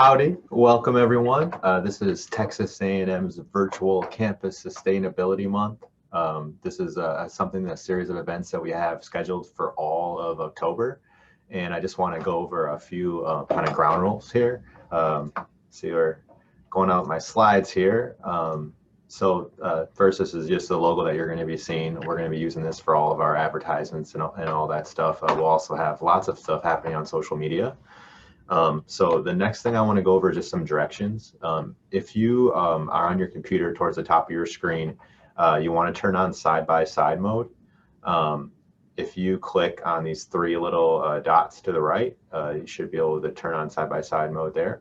Howdy, welcome everyone. This is Texas A&M's virtual campus sustainability month. This is a series of events that we have scheduled for all of October. And I just want to go over a few kind of ground rules here. See, we're going out my slides here. First, this is just the logo that you're going to be seeing. We're going to be using this for all of our advertisements and all that stuff. We'll also have lots of stuff happening on social media. So the next thing I want to go over is just some directions. If you are on your computer towards the top of your screen, you want to turn on side-by-side mode. If you click on these three little dots to the right, you should be able to turn on side-by-side mode there.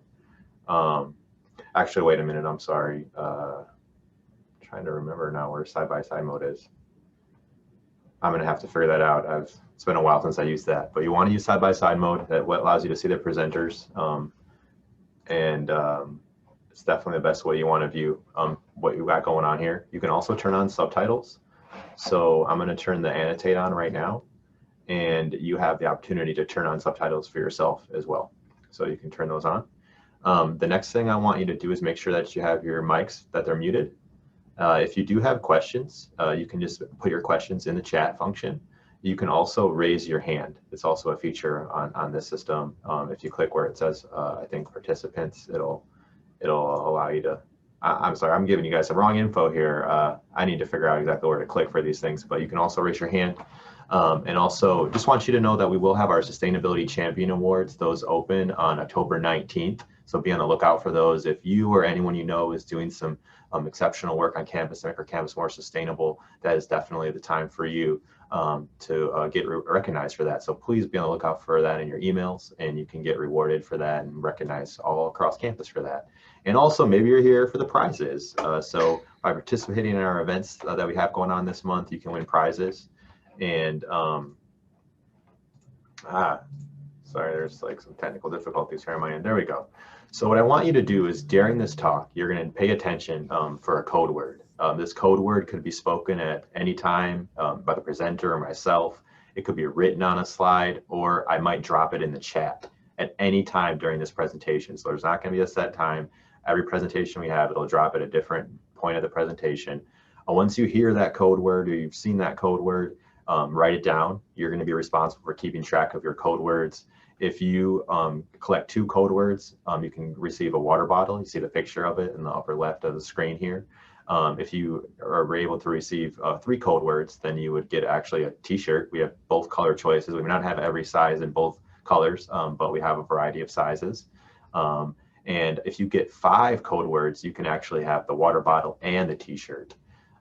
Actually, wait a minute, I'm sorry. Trying to remember now where side-by-side mode is. I'm going to have to figure that out. It's been a while since I used that, but you want to use side-by-side mode. That allows you to see the presenters, it's definitely the best way you want to view what you got going on here. You can also turn on subtitles. So I'm going to turn the annotate on right now, and you have the opportunity to turn on subtitles for yourself as well. So you can turn those on. The next thing I want you to do is make sure that you have your mics, that they're muted. If you do have questions, you can just put your questions in the chat function. You can also raise your hand. It's also a feature on this system. If you click where it says, I think participants, it'll allow you to, I'm sorry, I'm giving you guys some wrong info here. I need to figure out exactly where to click for these things, but you can also raise your hand. And also just want you to know that we will have our Sustainability Champion Awards. Those open on October 19th. So be on the lookout for those. If you or anyone you know is doing some exceptional work on campus to make our campus more sustainable, that is definitely the time for you to get recognized for that. So please be on the lookout for that in your emails, and you can get rewarded for that and recognized all across campus for that. And also maybe you're here for the prizes. So by participating in our events that we have going on this month, you can win prizes. And sorry, there's like some technical difficulties here on my end. There we go. So what I want you to do is during this talk, you're going to pay attention for a code word. This code word could be spoken at any time by the presenter or myself. It could be written on a slide, or I might drop it in the chat at any time during this presentation. So there's not going to be a set time. Every presentation we have, it'll drop at a different point of the presentation. Once you hear that code word or you've seen that code word, write it down. You're going to be responsible for keeping track of your code words. If you collect 2 code words, you can receive a water bottle. You see the picture of it in the upper left of the screen here. If you are able to receive 3 code words, then you would get actually a t-shirt. We have both color choices. We may not have every size in both colors, but we have a variety of sizes. And if you get 5 code words, you can actually have the water bottle and the t-shirt.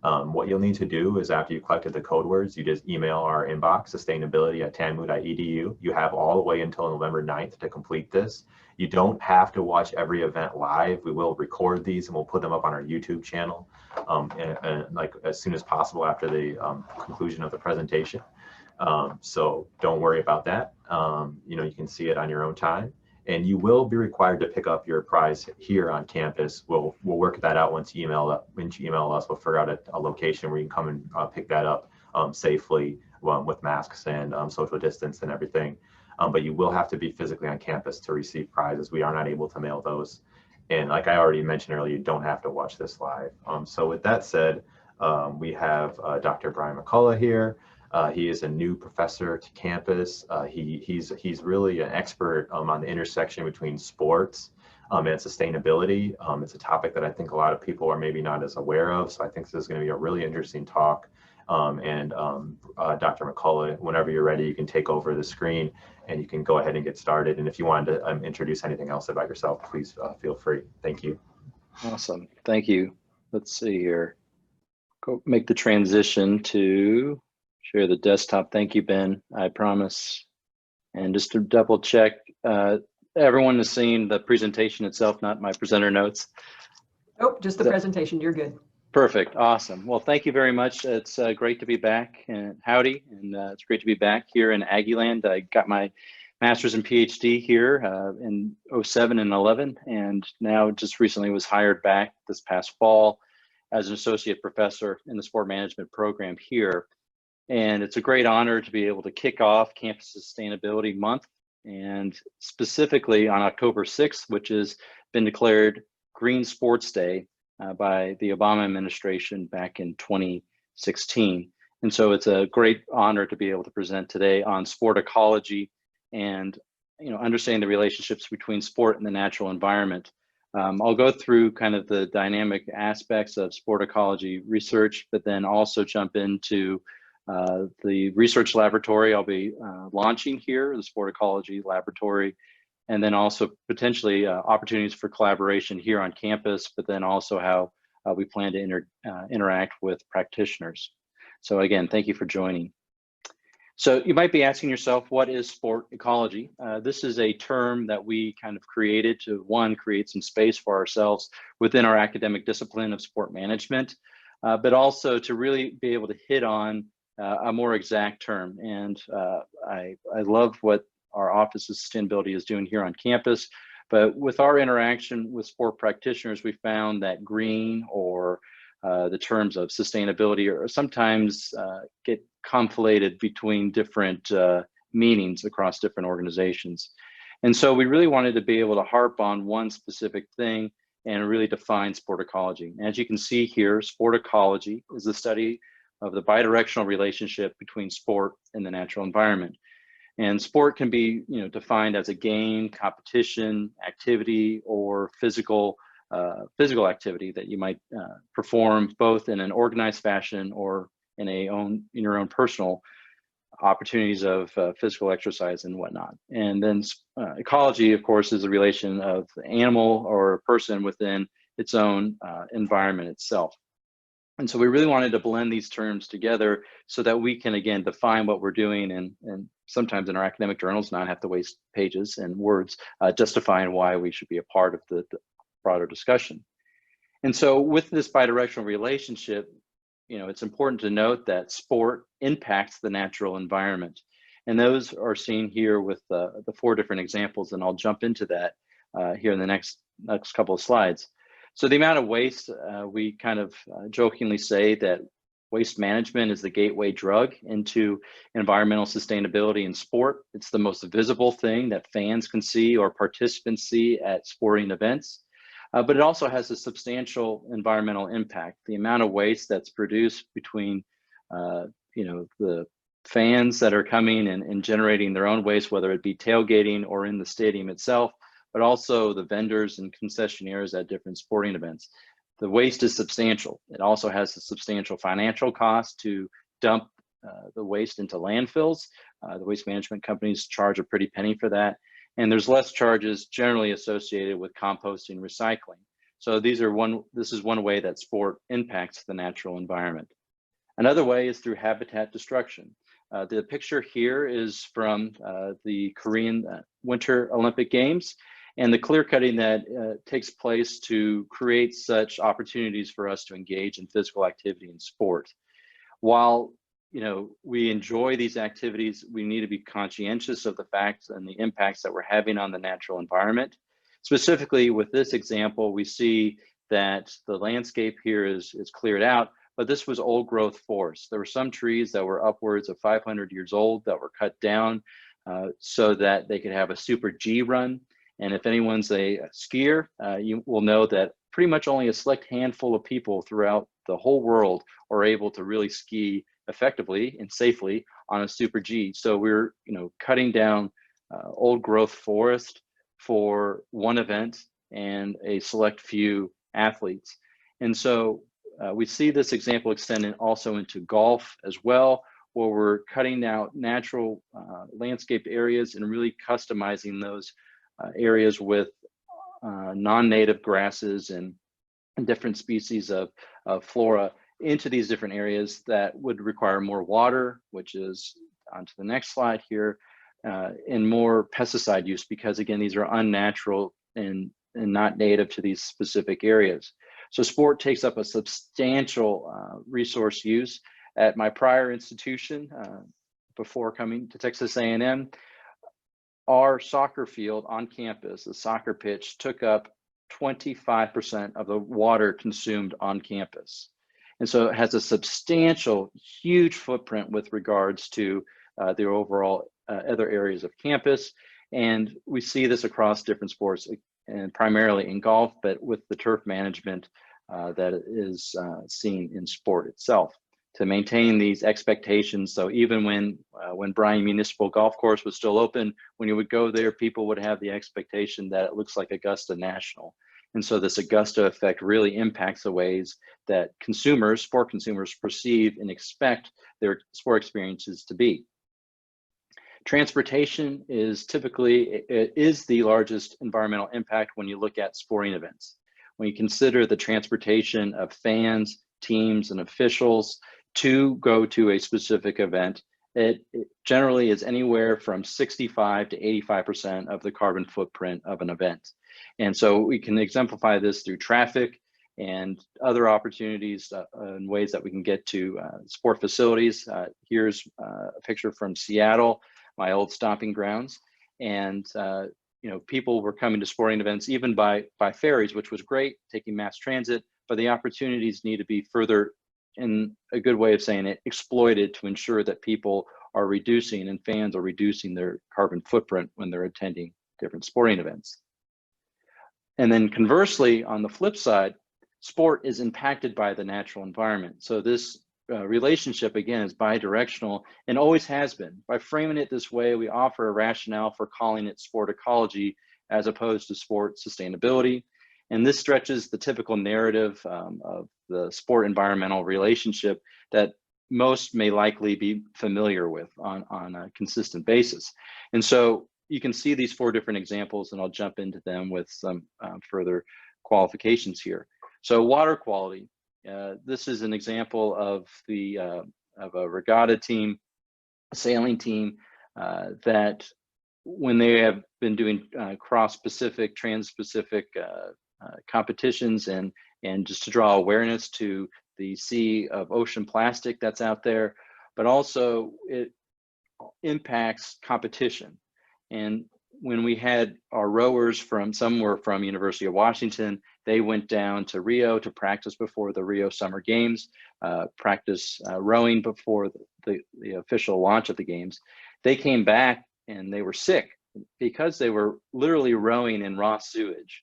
What you'll need to do is after you collected the code words, you just email our inbox, sustainability@tamu.edu. You have all the way until November 9th to complete this. You don't have to watch every event live. We will record these and we'll put them up on our YouTube channel and like as soon as possible after the conclusion of the presentation. So don't worry about that. You can see it on your own time. And you will be required to pick up your prize here on campus. We'll work that out once you email us. We'll figure out a location where you can come and pick that up safely with masks and social distance and everything. But you will have to be physically on campus to receive prizes. We are not able to mail those. And like I already mentioned earlier, you don't have to watch this live. So with that said, we have Dr. Brian McCullough here. He is a new professor to campus. He's really an expert on the intersection between sports and sustainability. It's a topic that I think a lot of people are maybe not as aware of. So I think this is going to be a really interesting talk. Dr. McCullough, whenever you're ready, you can take over the screen and you can go ahead and get started. And if you wanted to introduce anything else about yourself, please feel free. Thank you. Awesome. Thank you. Let's see here. Go make the transition to share the desktop. Thank you, Ben. I promise. And just to double check, everyone has seen the presentation itself, not my presenter notes. Nope, just the presentation. You're good. Perfect. Awesome. Well, thank you very much. It's great to be back. And howdy. And it's great to be back here in Aggieland. I got my master's and PhD here in 07 and 11, and now just recently was hired back this past fall as an associate professor in the sport management program here. And it's a great honor to be able to kick off Campus Sustainability Month And specifically on October 6th, which has been declared Green Sports Day by the Obama administration back in 2016. And so it's a great honor to be able to present today on sport ecology and understanding the relationships between sport and the natural environment. I'll go through kind of the dynamic aspects of sport ecology research, but then also jump into the research laboratory I'll be launching here, the Sport Ecology Laboratory, and then also potentially opportunities for collaboration here on campus, but then also how we plan to interact with practitioners. So again, thank you for joining. So you might be asking yourself, what is sport ecology? This is a term that we kind of created to, one, create some space for ourselves within our academic discipline of sport management, but also to really be able to hit on a more exact term. And I love what our Office of Sustainability is doing here on campus, but with our interaction with sport practitioners, we found that green or the terms of sustainability are sometimes get conflated between different meanings across different organizations. And so we really wanted to be able to harp on one specific thing and really define sport ecology. And as you can see here, sport ecology is the study of the bidirectional relationship between sport and the natural environment. And sport can be defined as a game, competition, activity, or physical activity that you might perform both in an organized fashion or in your own personal opportunities of physical exercise and whatnot. And then ecology, of course, is a relation of the animal or a person within its own environment itself. And so we really wanted to blend these terms together so that we can, again, define what we're doing and sometimes in our academic journals not have to waste pages and words justifying why we should be a part of the broader discussion. And so with this bidirectional relationship, it's important to note that sport impacts the natural environment. And those are seen here with the 4 different examples, and I'll jump into that here in the next couple of slides. So the amount of waste, we kind of jokingly say that waste management is the gateway drug into environmental sustainability in sport. It's the most visible thing that fans can see or participants see at sporting events. But it also has a substantial environmental impact. The amount of waste that's produced between, the fans that are coming and generating their own waste, whether it be tailgating or in the stadium itself, but also the vendors and concessionaires at different sporting events. The waste is substantial. It also has a substantial financial cost to dump the waste into landfills. The waste management companies charge a pretty penny for that. And there's less charges generally associated with composting, recycling. So this is one way that sport impacts the natural environment. Another way is through habitat destruction. The picture here is from the Korean Winter Olympic Games and the clear cutting that takes place to create such opportunities for us to engage in physical activity and sport. While we enjoy these activities, we need to be conscientious of the facts and the impacts that we're having on the natural environment. Specifically with this example, we see that the landscape here is cleared out, but this was old growth forest. There were some trees that were upwards of 500 years old that were cut down so that they could have a super G run. And if anyone's a skier, you will know that pretty much only a select handful of people throughout the whole world are able to really ski effectively and safely on a super G. So we're cutting down old growth forest for one event and a select few athletes. And so we see this example extended also into golf as well, where we're cutting out natural landscape areas and really customizing those areas with non-native grasses and different species of flora into these different areas that would require more water, which is onto the next slide here, and more pesticide use, because again, these are unnatural and not native to these specific areas. So sport takes up a substantial resource use. At my prior institution, before coming to Texas A&M, our soccer field on campus, the soccer pitch, took up 25% of the water consumed on campus. And so it has a substantial, huge footprint with regards to the overall other areas of campus. And we see this across different sports, and primarily in golf, but with the turf management that is seen in sport itself, to maintain these expectations. So even when Bryan Municipal Golf Course was still open, when you would go there, people would have the expectation that it looks like Augusta National. And so this Augusta effect really impacts the ways that consumers, sport consumers, perceive and expect their sport experiences to be. Transportation is typically, it is the largest environmental impact when you look at sporting events. When you consider the transportation of fans, teams, and officials to go to a specific event, it generally is anywhere from 65 to 85% of the carbon footprint of an event. And so we can exemplify this through traffic and other opportunities and ways that we can get to sport facilities. Here's a picture from Seattle, my old stomping grounds. And you know, people were coming to sporting events even by ferries, which was great, taking mass transit, but the opportunities need to be further, in a good way of saying it, exploited to ensure that people are reducing and fans are reducing their carbon footprint when they're attending different sporting events. And then conversely, on the flip side, sport is impacted by the natural environment. So this relationship, again, is bidirectional and always has been. By framing it this way, we offer a rationale for calling it sport ecology as opposed to sport sustainability. And this stretches the typical narrative of the sport environmental relationship that most may likely be familiar with on a consistent basis. And so you can see these 4 different examples, and I'll jump into them with some further qualifications here. So water quality. This is an example of a regatta team, a sailing team, that when they have been doing cross-Pacific, trans-Pacific competitions, and just to draw awareness to the sea of ocean plastic that's out there, but also it impacts competition. And when we had our rowers some were from University of Washington, they went down to Rio to practice before the Rio Summer Games, practice rowing before the official launch of the games. They came back and they were sick because they were literally rowing in raw sewage.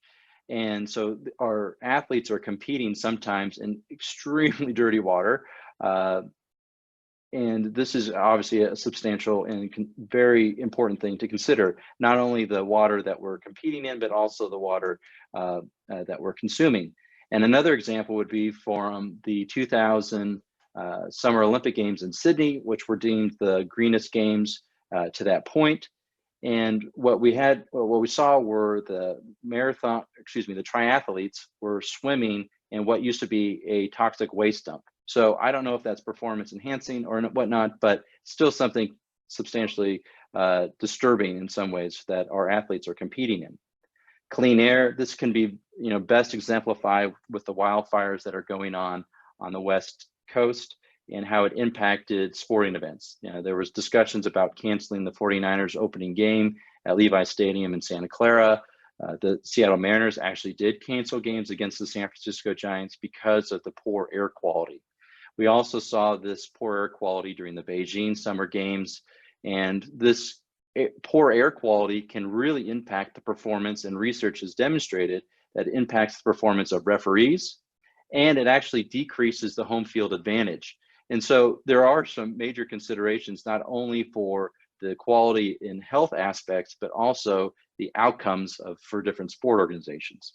And so our athletes are competing sometimes in extremely dirty water. And this is obviously a substantial and very important thing to consider, not only the water that we're competing in, but also the water that we're consuming. And another example would be from the 2000 Summer Olympic Games in Sydney, which were deemed the greenest games to that point. And what we saw were the triathletes were swimming in what used to be a toxic waste dump. So I don't know if that's performance enhancing or whatnot, but still something substantially disturbing in some ways that our athletes are competing in. Clean air, this can be best exemplified with the wildfires that are going on the West Coast and how it impacted sporting events. There was discussions about canceling the 49ers opening game at Levi Stadium in Santa Clara. The Seattle Mariners actually did cancel games against the San Francisco Giants because of the poor air quality. We also saw this poor air quality during the Beijing Summer Games, and this poor air quality can really impact the performance, and research has demonstrated that it impacts the performance of referees, and it actually decreases the home field advantage. And so there are some major considerations, not only for the quality and health aspects, but also the outcomes for different sport organizations.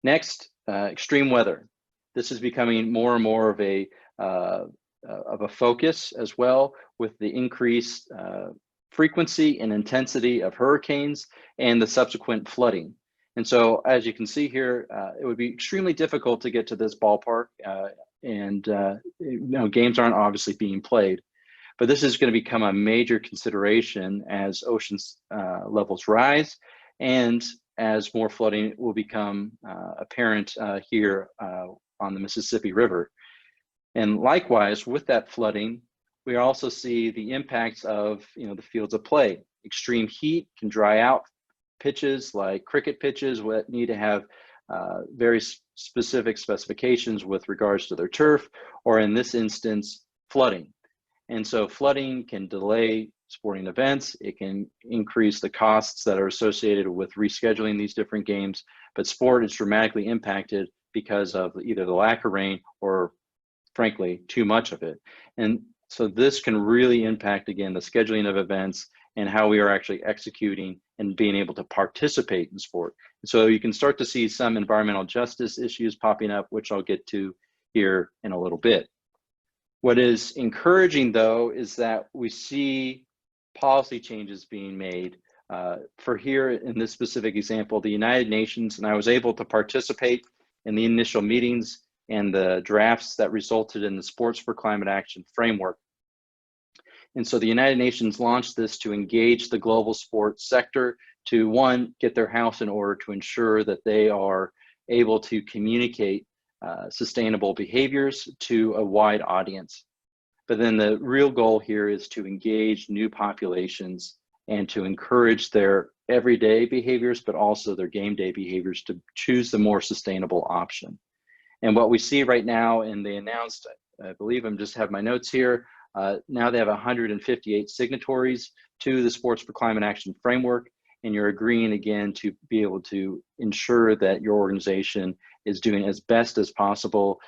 Next, extreme weather. This is becoming more and more of a focus as well, with the increased frequency and intensity of hurricanes and the subsequent flooding. And so, as you can see here, it would be extremely difficult to get to this ballpark, and games aren't obviously being played. But this is going to become a major consideration as ocean levels rise, and as more flooding will become apparent here on the Mississippi River. And likewise, with that flooding, we also see the impacts of the fields of play. Extreme heat can dry out pitches like cricket pitches that need to have very specific specifications with regards to their turf, or in this instance, flooding. And so flooding can delay sporting events. It can increase the costs that are associated with rescheduling these different games, but sport is dramatically impacted because of either the lack of rain or, frankly, too much of it. And so this can really impact, again, the scheduling of events and how we are actually executing and being able to participate in sport. So you can start to see some environmental justice issues popping up, which I'll get to here in a little bit. What is encouraging, though, is that we see policy changes being made. For here in this specific example, the United Nations, and I was able to participate in the initial meetings and the drafts that resulted in the Sports for Climate Action framework. And so the United Nations launched this to engage the global sports sector to, one, get their house in order to ensure that they are able to communicate sustainable behaviors to a wide audience. But then the real goal here is to engage new populations and to encourage their everyday behaviors, but also their game day behaviors to choose the more sustainable option. And what we see right now, and they announced, I believe I'm just have my notes here, now they have 158 signatories to the Sports for Climate Action framework, and you're agreeing again to be able to ensure that your organization is doing as best as possible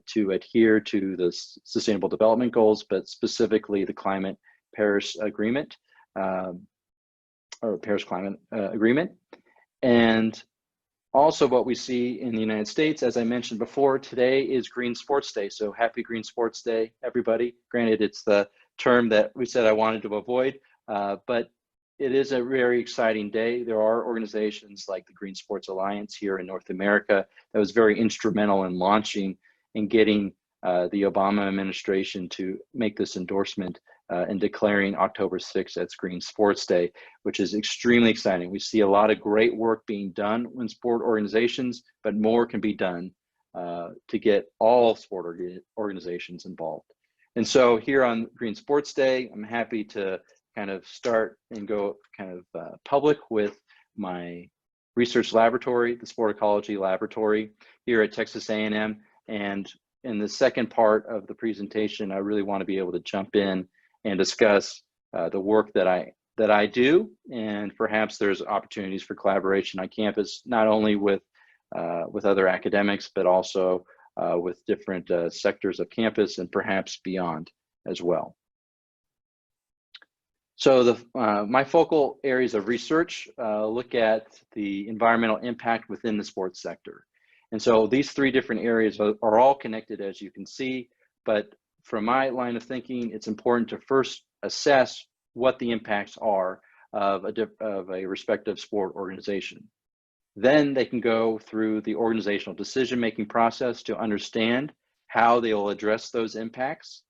to adhere to the Sustainable Development Goals, but specifically the Climate Paris Agreement, or Paris Climate Agreement. And also what we see in the United States, as I mentioned before, today is Green Sports Day. So happy Green Sports Day, everybody. Granted, it's the term that we said I wanted to avoid, but it is a very exciting day. There are organizations like the Green Sports Alliance here in North America that was very instrumental in launching and getting the Obama administration to make this endorsement and declaring October 6th as Green Sports Day, which is extremely exciting. We see a lot of great work being done in sport organizations, but more can be done to get all sport organizations involved. And so here on Green Sports Day, I'm happy to kind of start and go kind of public with my research laboratory, the Sport Ecology Laboratory here at Texas A&M. And in the second part of the presentation, I really want to be able to jump in and discuss the work that I do, and perhaps there's opportunities for collaboration on campus, not only with other academics, but also with different sectors of campus and perhaps beyond as well. So my focal areas of research look at the environmental impact within the sports sector. And so these three different areas are all connected, as you can see, but from my line of thinking, it's important to first assess what the impacts are of a respective sport organization. Then they can go through the organizational decision-making process to understand how they will address those impacts.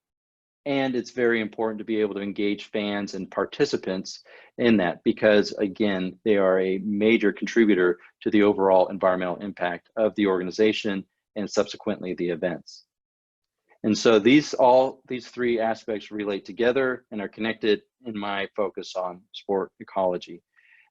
And it's very important to be able to engage fans and participants in that because, again, they are a major contributor to the overall environmental impact of the organization and subsequently the events. And so these three aspects relate together and are connected in my focus on sport ecology.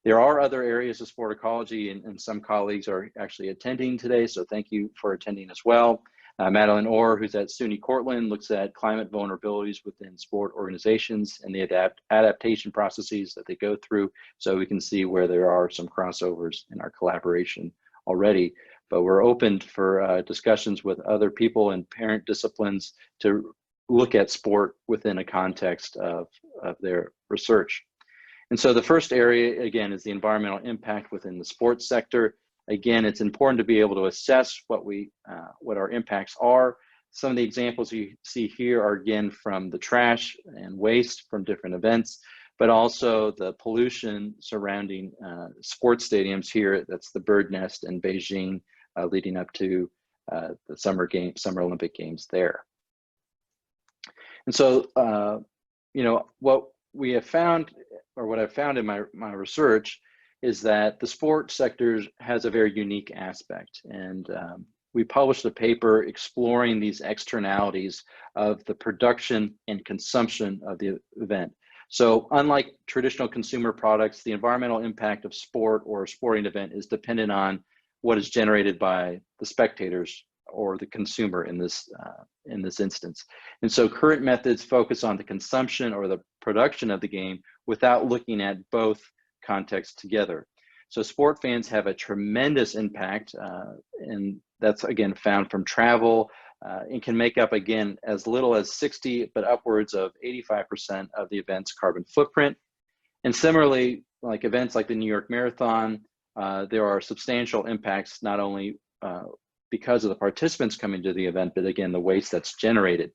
There are other areas of sport ecology, and some colleagues are actually attending today, so thank you for attending as well. Madeline Orr, who's at SUNY Cortland, looks at climate vulnerabilities within sport organizations and the adaptation processes that they go through, so we can see where there are some crossovers in our collaboration already. But we're open for discussions with other people and parent disciplines to look at sport within a context of their research. And so the first area, again, is the environmental impact within the sports sector. Again, it's important to be able to assess what our impacts are. Some of the examples you see here are, again, from the trash and waste from different events, but also the pollution surrounding sports stadiums here. That's the Bird Nest in Beijing, leading up to the Summer Olympic Games there. And so, what we have found, or what I've found in my research, is that the sports sector has a very unique aspect. And we published a paper exploring these externalities of the production and consumption of the event. So unlike traditional consumer products, the environmental impact of sport or a sporting event is dependent on what is generated by the spectators or the consumer in this instance. And so current methods focus on the consumption or the production of the game without looking at both contexts together. So sport fans have a tremendous impact, and that's again found from travel, and can make up again as little as 60, but upwards of 85% of the event's carbon footprint. And similarly, like events like the New York Marathon, there are substantial impacts, not only because of the participants coming to the event, but again, the waste that's generated.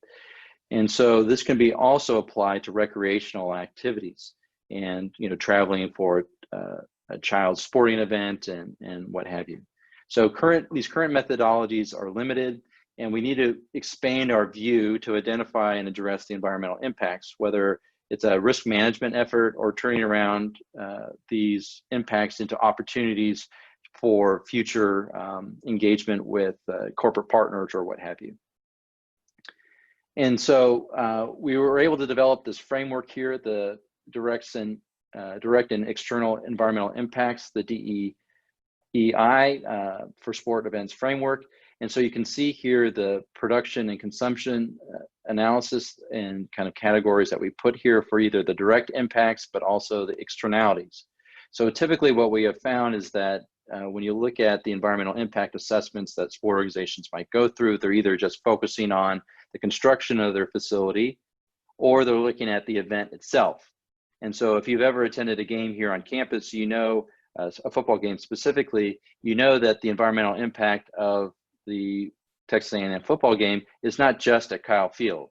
And so this can be also applied to recreational activities and, you know, traveling for a child's sporting event and what have you. So these current methodologies are limited, and we need to expand our view to identify and address the environmental impacts, whether it's a risk management effort or turning around these impacts into opportunities for future engagement with corporate partners or what have you. And so we were able to develop this framework here, the direct and external environmental impacts, the DEI for sport events framework. And so you can see here the production and consumption analysis and kind of categories that we put here for either the direct impacts, but also the externalities. So typically what we have found is that when you look at the environmental impact assessments that sport organizations might go through, they're either just focusing on the construction of their facility, or they're looking at the event itself. And so if you've ever attended a game here on campus, you know, a football game specifically, you know that the environmental impact of the Texas A&M football game is not just at Kyle Field.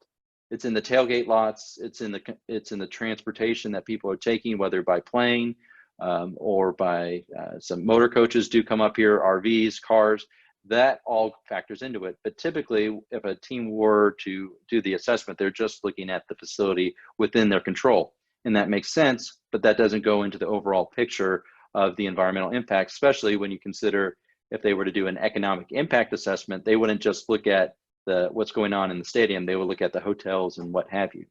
It's in the tailgate lots, it's in the transportation that people are taking, whether by plane or by some motor coaches do come up here, RVs, cars, that all factors into it. But typically, if a team were to do the assessment, they're just looking at the facility within their control. And that makes sense, but that doesn't go into the overall picture of the environmental impact, especially when you consider if they were to do an economic impact assessment, they wouldn't just look at what's going on in the stadium, they would look at the hotels and what have you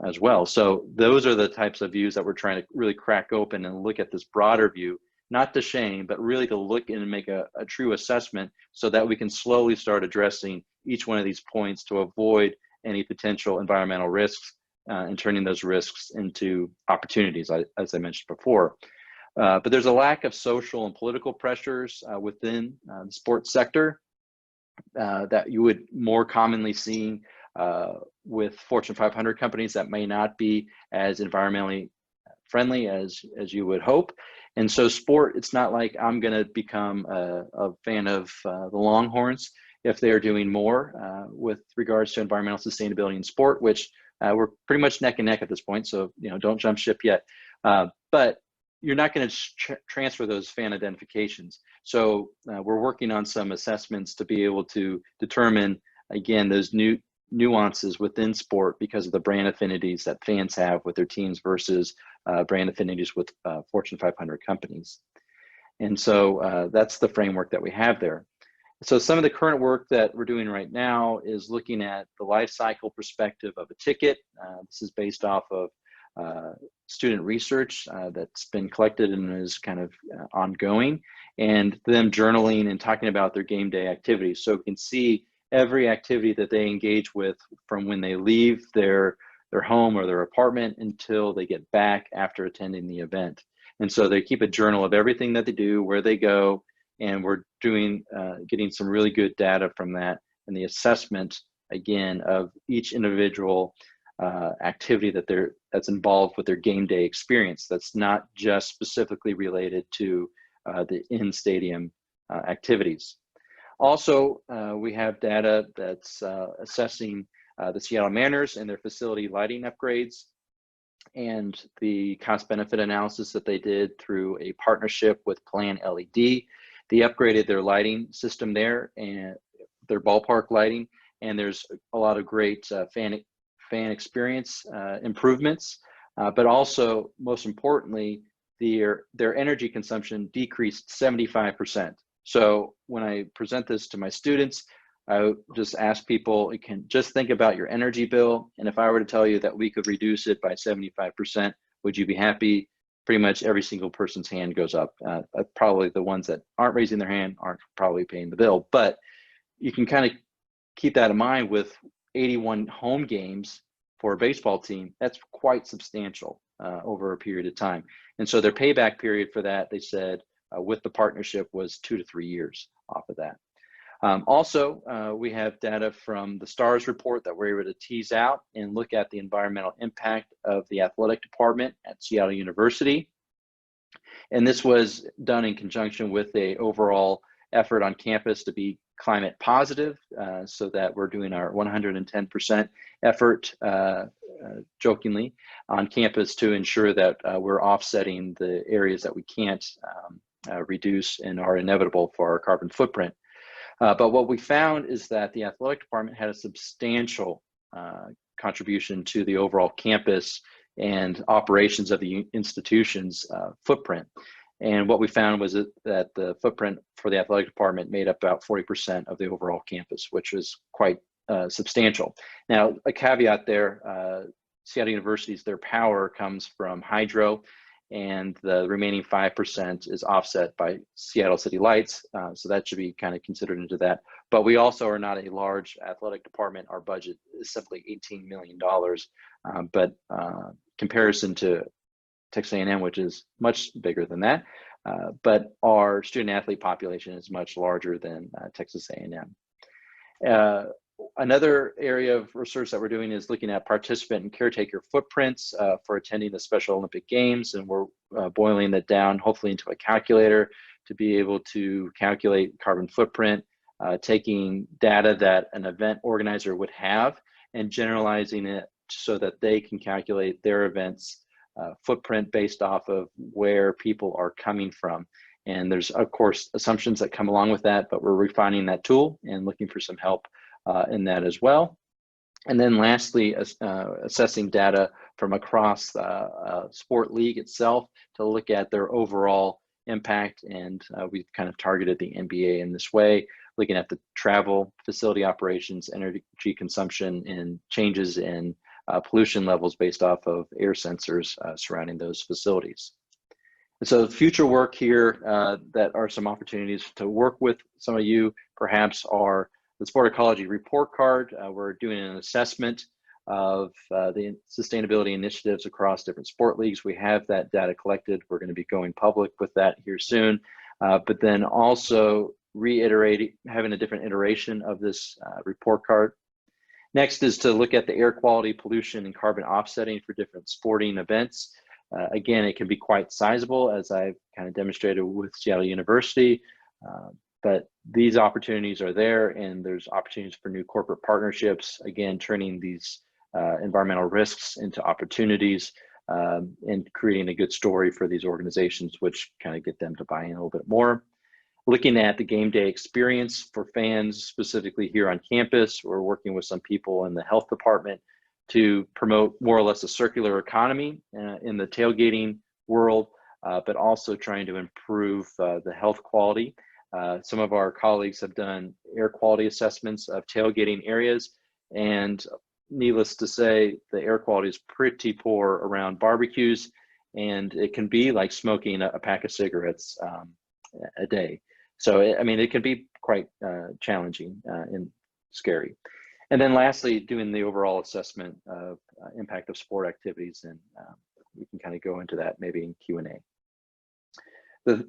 as well. So those are the types of views that we're trying to really crack open and look at this broader view, not to shame, but really to look in and make a true assessment so that we can slowly start addressing each one of these points to avoid any potential environmental risks and turning those risks into opportunities, as I mentioned before. But there's a lack of social and political pressures within the sports sector that you would more commonly see with Fortune 500 companies that may not be as environmentally friendly as you would hope. And so sport, it's not like I'm going to become a fan of the Longhorns if they're doing more with regards to environmental sustainability in sport, which we're pretty much neck and neck at this point. So, you know, don't jump ship yet. But you're not going to transfer those fan identifications. So we're working on some assessments to be able to determine, again, those new nuances within sport because of the brand affinities that fans have with their teams versus brand affinities with Fortune 500 companies. And so that's the framework that we have there. So some of the current work that we're doing right now is looking at the life cycle perspective of a ticket. This is based off of student research that's been collected and is kind of ongoing, and them journaling and talking about their game day activities. So you can see every activity that they engage with from when they leave their home or their apartment until they get back after attending the event. And so they keep a journal of everything that they do, where they go, and we're doing getting some really good data from that, and the assessment again of each individual activity that's involved with their game day experience. That's not just specifically related to the in-stadium activities. Also, we have data that's assessing the Seattle Mariners and their facility lighting upgrades and the cost-benefit analysis that they did through a partnership with Plan LED. They upgraded their lighting system there and their ballpark lighting, and there's a lot of great fan experience improvements, but also most importantly, their energy consumption decreased 75%. So when I present this to my students, I just ask people, you can just think about your energy bill, and if I were to tell you that we could reduce it by 75%, would you be happy? Pretty much every single person's hand goes up. Probably the ones that aren't raising their hand aren't probably paying the bill, but you can kind of keep that in mind with 81 home games for a baseball team. That's quite substantial over a period of time. And so their payback period for that, they said, with the partnership was 2 to 3 years off of that. Also, we have data from the STARS report that we're able to tease out and look at the environmental impact of the athletic department at Seattle University. And this was done in conjunction with a overall effort on campus to be climate positive, so that we're doing our 110% effort, jokingly, on campus to ensure that we're offsetting the areas that we can't reduce and are inevitable for our carbon footprint. But what we found is that the athletic department had a substantial contribution to the overall campus and operations of the institution's footprint. And what we found was that the footprint for the athletic department made up about 40% of the overall campus, which was quite substantial. Now, a caveat there, Seattle University's, their power comes from hydro, and the remaining 5% is offset by Seattle City Lights. So that should be kind of considered into that. But we also are not a large athletic department. Our budget is simply $18 million. But comparison to Texas A&M, which is much bigger than that. But our student athlete population is much larger than Texas A&M. Another area of research that we're doing is looking at participant and caretaker footprints for attending the Special Olympic Games, and we're boiling that down hopefully into a calculator to be able to calculate carbon footprint, taking data that an event organizer would have and generalizing it so that they can calculate their events footprint based off of where people are coming from. And there's, of course, assumptions that come along with that, but we're refining that tool and looking for some help in that as well. And then lastly, assessing data from across the sport league itself to look at their overall impact. And we've kind of targeted the NBA in this way, looking at the travel, facility operations, energy consumption, and changes in pollution levels based off of air sensors surrounding those facilities. And so future work here that are some opportunities to work with some of you perhaps are the Sport Ecology report card. We're doing an assessment of the sustainability initiatives across different sport leagues. We have that data collected. We're going to be going public with that here soon, but then also reiterating, having a different iteration of this report card. Next is to look at the air quality, pollution, and carbon offsetting for different sporting events. Again, it can be quite sizable, as I've kind of demonstrated with Seattle University, but these opportunities are there, and there's opportunities for new corporate partnerships, again, turning these environmental risks into opportunities and creating a good story for these organizations, which kind of get them to buy in a little bit more. Looking at the game day experience for fans, specifically here on campus, we're working with some people in the health department to promote more or less a circular economy in the tailgating world, but also trying to improve the health quality. Some of our colleagues have done air quality assessments of tailgating areas, and needless to say, the air quality is pretty poor around barbecues, and it can be like smoking a pack of cigarettes a day. So, I mean, it can be quite challenging and scary. And then lastly, doing the overall assessment of impact of sport activities, and we can kind of go into that maybe in Q&A.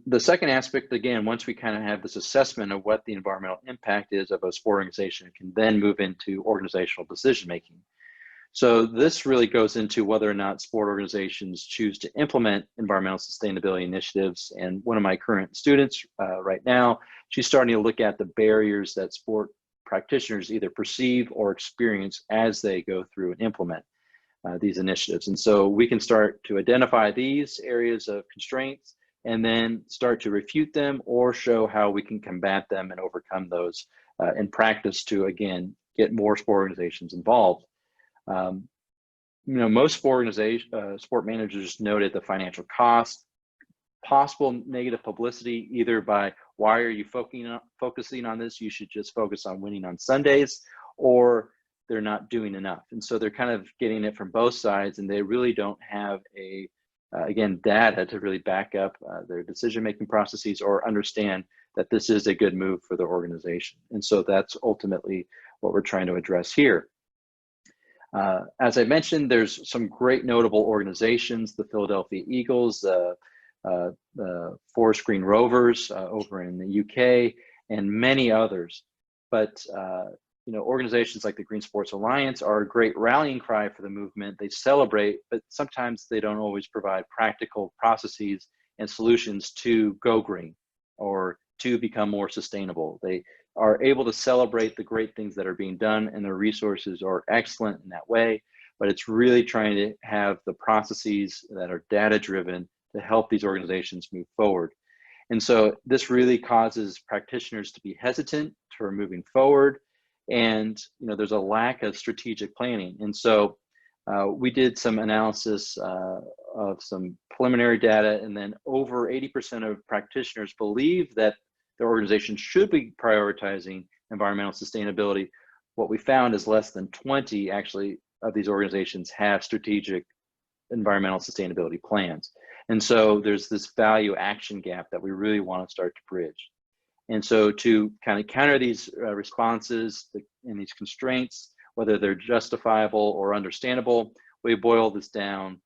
The second aspect, again, once we kind of have this assessment of what the environmental impact is of a sport organization, it can then move into organizational decision-making. So this really goes into whether or not sport organizations choose to implement environmental sustainability initiatives. And one of my current students right now, she's starting to look at the barriers that sport practitioners either perceive or experience as they go through and implement these initiatives. And so we can start to identify these areas of constraints and then start to refute them or show how we can combat them and overcome those in practice to, again, get more sport organizations involved. You know, most sport managers noted the financial cost, possible negative publicity, either by why are you focusing on this? You should just focus on winning on Sundays, or they're not doing enough. And so they're kind of getting it from both sides, and they really don't have again, data to really back up their decision-making processes or understand that this is a good move for the organization. And so that's ultimately what we're trying to address here. As I mentioned, there's some great notable organizations, the Philadelphia Eagles, the Forest Green Rovers over in the UK, and many others. But organizations like the Green Sports Alliance are a great rallying cry for the movement. They celebrate, but sometimes they don't always provide practical processes and solutions to go green or to become more sustainable. They are able to celebrate the great things that are being done, and their resources are excellent in that way, but it's really trying to have the processes that are data-driven to help these organizations move forward. And so this really causes practitioners to be hesitant to moving forward, and there's a lack of strategic planning. And so we did some analysis of some preliminary data, and then over 80% of practitioners believe that their organization should be prioritizing environmental sustainability. What we found is less than 20 actually of these organizations have strategic environmental sustainability plans. And so there's this value action gap that we really want to start to bridge. And so to kind of counter these responses and these constraints, whether they're justifiable or understandable, we boil this down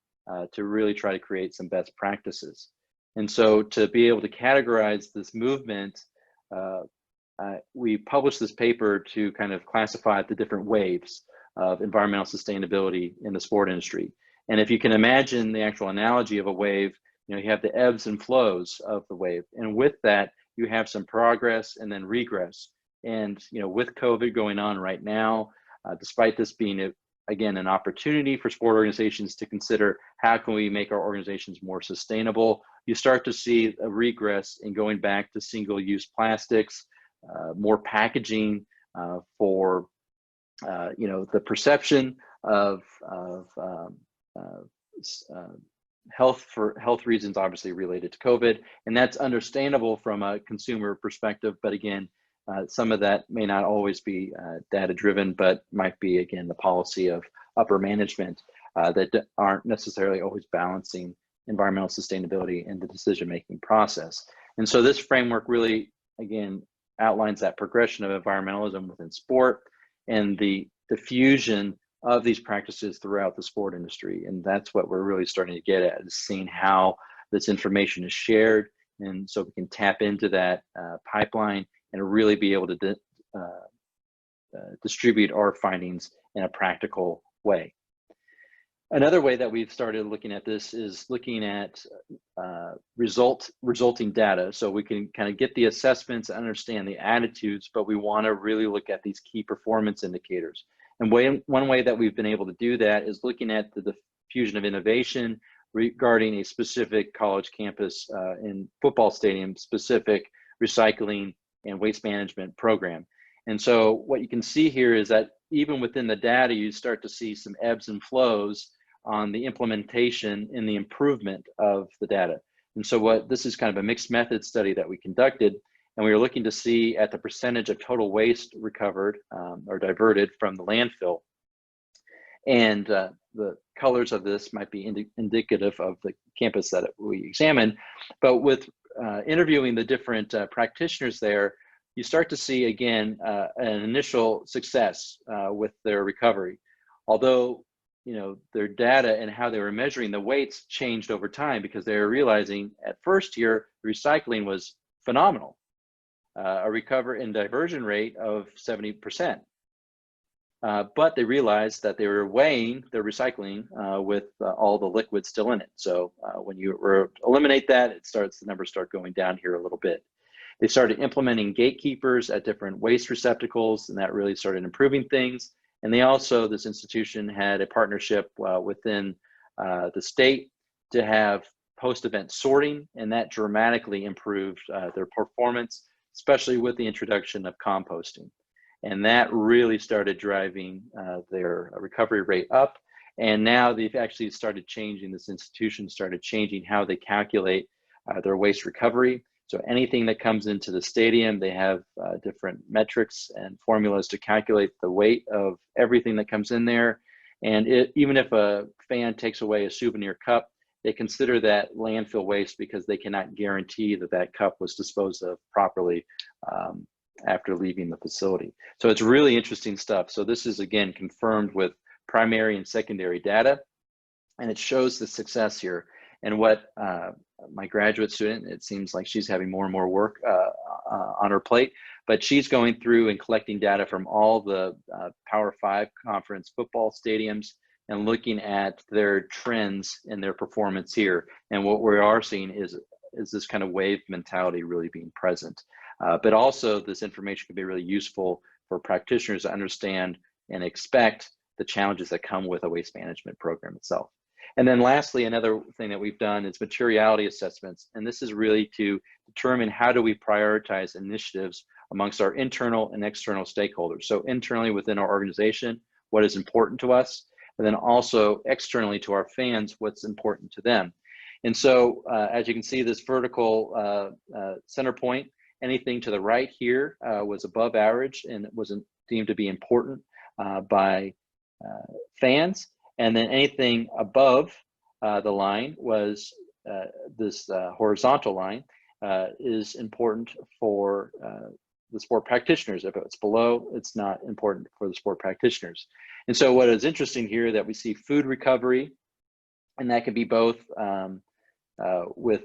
to really try to create some best practices. And so to be able to categorize this movement, we published this paper to kind of classify the different waves of environmental sustainability in the sport industry. And if you can imagine the actual analogy of a wave, you have the ebbs and flows of the wave. And with that, you have some progress and then regress. And with COVID going on right now, despite this being, again, an opportunity for sport organizations to consider how can we make our organizations more sustainable, you start to see a regress in going back to single-use plastics, more packaging for the perception of health reasons, obviously related to COVID, and that's understandable from a consumer perspective. But again, some of that may not always be data-driven, but might be, again, the policy of upper management that aren't necessarily always balancing environmental sustainability in the decision-making process. And so this framework really, again, outlines that progression of environmentalism within sport and the diffusion of these practices throughout the sport industry. And that's what we're really starting to get at, is seeing how this information is shared. And so we can tap into that pipeline and really be able to distribute our findings in a practical way. Another way that we've started looking at this is looking at resulting data. So we can kind of get the assessments, understand the attitudes, but we want to really look at these key performance indicators. And one way that we've been able to do that is looking at the diffusion of innovation regarding a specific college campus in football stadium specific recycling and waste management program. And so what you can see here is that even within the data, you start to see some ebbs and flows on the implementation and the improvement of the data. And so this is kind of a mixed method study that we conducted, and we were looking to see at the percentage of total waste recovered or diverted from the landfill. And the colors of this might be indicative of the campus that we examined, but with interviewing the different practitioners there, you start to see, again, an initial success with their recovery. Although, their data and how they were measuring the weights changed over time, because they were realizing at first year, the recycling was phenomenal. A recover and diversion rate of 70%. But they realized that they were weighing their recycling with all the liquid still in it. So when you eliminate that, the numbers start going down here a little bit. They started implementing gatekeepers at different waste receptacles, and that really started improving things. And they also, this institution had a partnership within the state to have post-event sorting, and that dramatically improved their performance, especially with the introduction of composting. And that really started driving their recovery rate up. And now they've actually started changing, this institution started changing how they calculate their waste recovery. So anything that comes into the stadium, they have different metrics and formulas to calculate the weight of everything that comes in there. And even if a fan takes away a souvenir cup, they consider that landfill waste because they cannot guarantee that that cup was disposed of properly after leaving the facility. So it's really interesting stuff. So this is, again, confirmed with primary and secondary data, and it shows the success here. And what my graduate student, it seems like she's having more and more work on her plate, but she's going through and collecting data from all the Power 5 conference football stadiums and looking at their trends and their performance here. And what we are seeing is this kind of wave mentality really being present. But also this information can be really useful for practitioners to understand and expect the challenges that come with a waste management program itself. And then lastly, another thing that we've done is materiality assessments. And this is really to determine how do we prioritize initiatives amongst our internal and external stakeholders. So internally within our organization, what is important to us, and then also externally to our fans, what's important to them. And so as you can see, this vertical center point, anything to the right here was above average and it wasn't deemed to be important by fans. And then anything above the line was this horizontal line is important for the sport practitioners. If it's below, it's not important for the sport practitioners. And so what is interesting here that we see food recovery, and that can be both with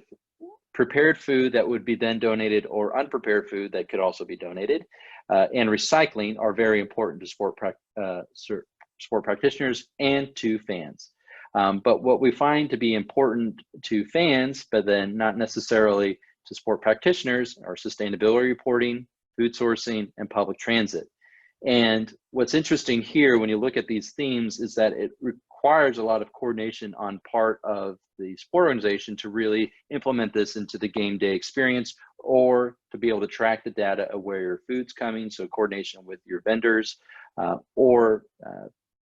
prepared food that would be then donated or unprepared food that could also be donated, and recycling are very important to sport practitioners and to fans. But what we find to be important to fans, but then not necessarily to sport practitioners, are sustainability reporting, food sourcing, and public transit. And what's interesting here when you look at these themes is that it requires a lot of coordination on part of the sport organization to really implement this into the game day experience, or to be able to track the data of where your food's coming, so coordination with your vendors, or